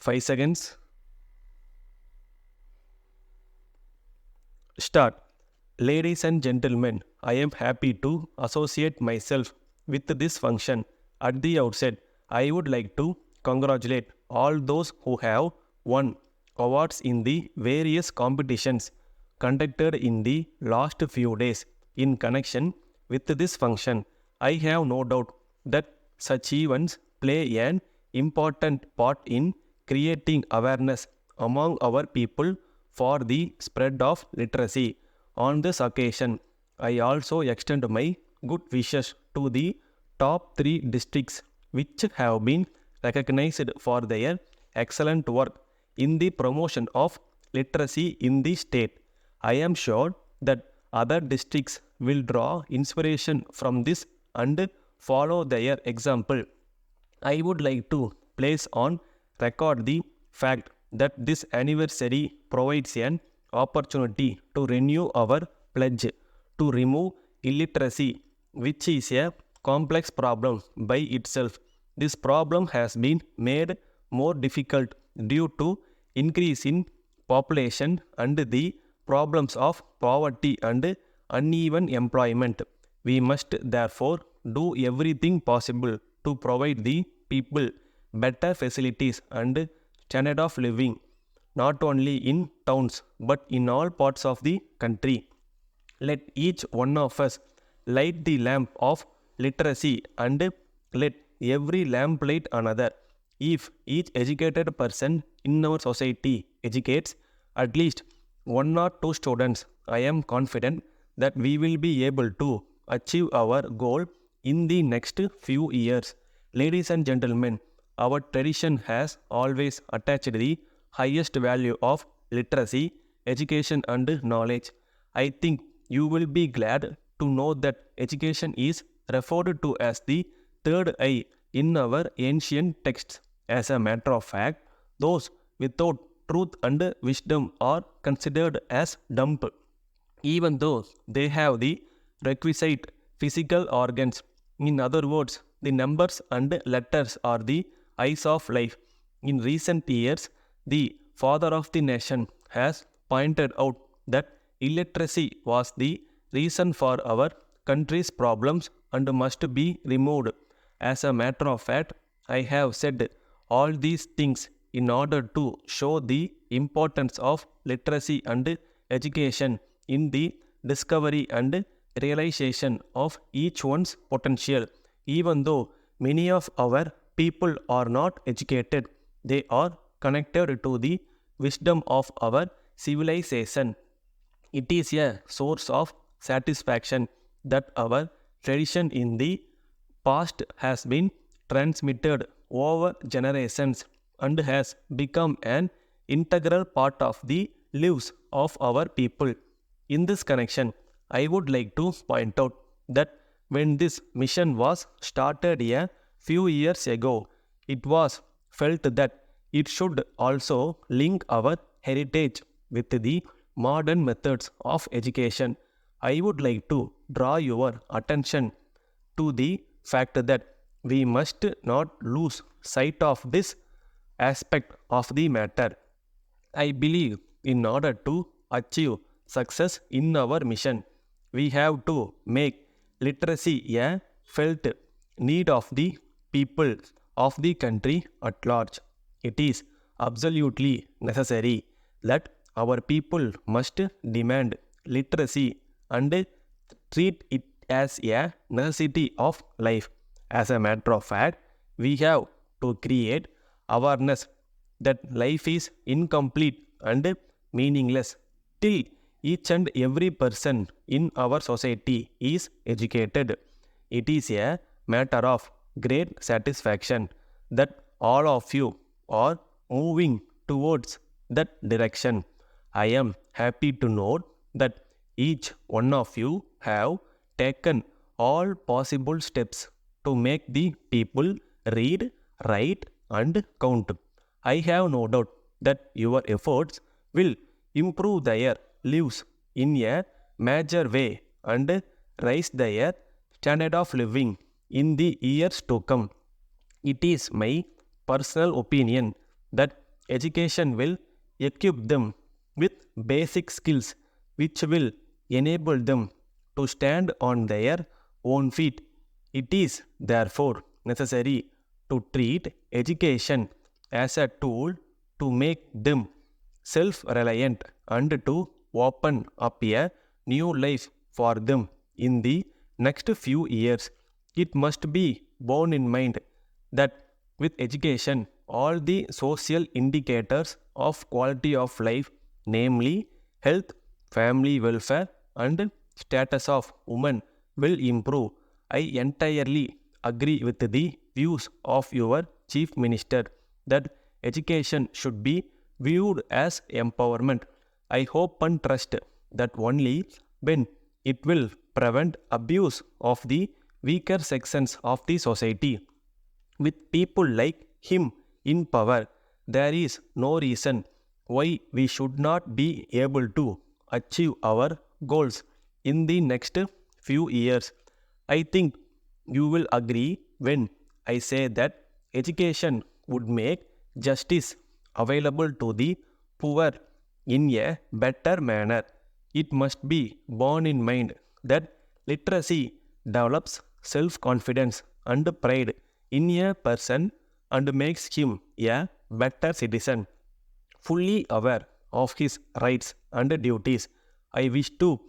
5 seconds. Start. Ladies and gentlemen, I am happy to associate myself with this function. At the outset, I would like to congratulate all those who have won awards in the various competitions conducted in the last few days. In connection with this function, I have no doubt that such events play an important part in creating awareness among our people for the spread of literacy. On this occasion, I also extend my good wishes to the top 3 districts which have been recognized for their excellent work in the promotion of literacy in the state. I am sure that other districts will draw inspiration from this and follow their example. I would like to place on record the fact that this anniversary provides an opportunity to renew our pledge to remove illiteracy, which is a complex problem by itself. This problem has been made more difficult due to increase in population and the problems of poverty and uneven employment. We must therefore do everything possible to provide the people better facilities and standard of living, not only in towns but in all parts of the country. Let each one of us light the lamp of literacy and let every lamp light another. If each educated person in our society educates at least 1 or 2 students, I am confident that we will be able to achieve our goal in the next few years. Ladies and gentlemen, our tradition has always attached the highest value of literacy, education and knowledge. I think you will be glad to know that education is referred to as the third eye in our ancient texts. As a matter of fact, those without truth and wisdom are considered as dumb, even though they have the requisite physical organs. In other words, the numbers and letters are the eyes of life. In recent years, the father of the nation has pointed out that illiteracy was the reason for our country's problems and must be removed. As a matter of fact, I have said all these things in order to show the importance of literacy and education in the discovery and realization of each one's potential. Even though many of our people are not educated, they are connected to the wisdom of our civilization. It is a source of satisfaction that our tradition in the past has been transmitted over generations and has become an integral part of the lives of our people. In this connection, I would like to point out that when this mission was started a few years ago, it was felt that it should also link our heritage with the modern methods of education. I would like to draw your attention to the fact that we must not lose sight of this aspect of the matter. I believe in order to achieve success in our mission, we have to make literacy a felt need of the people of the country at large. It is absolutely necessary that our people must demand literacy and treat it as a necessity of life. As a matter of fact, we have to create awareness that life is incomplete and meaningless till each and every person in our society is educated. It is a matter of great satisfaction that all of you are moving towards that direction. I am happy to note that each one of you have taken all possible steps to make the people read, write and count. I have no doubt that your efforts will improve their lives in a major way and raise their standard of living in the years to come. It is my personal opinion that Education will equip them with basic skills which will enable them to stand on their own feet. It is therefore necessary to treat education as a tool to make them self-reliant and to open up a new life for them in the next few years. It must be borne in mind that with education, all the social indicators of quality of life, namely health, family welfare, and status of women, will improve. I entirely agree with the views of your Chief Minister that education should be viewed as empowerment. I hope and trust that only when it will prevent abuse of the weaker sections of the society. With people like him in power, there is no reason why we should not be able to achieve our goals in the next few years. I think you will agree when I say that education would make justice available to the poor in a better manner. It must be borne in mind that literacy develops self-confidence and pride in a person and makes him a better citizen. Fully aware of his rights and duties, I wish to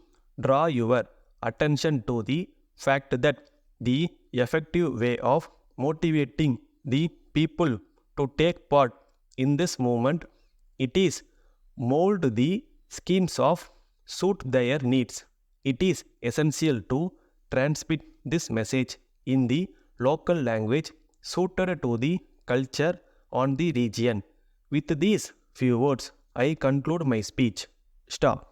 draw your attention to the fact that the effective way of motivating the people to take part in this movement, it is mold the schemes of suit their needs. It is essential to transmit this message in the local language suited to the culture on the region. With these few words, I conclude my speech. Stop.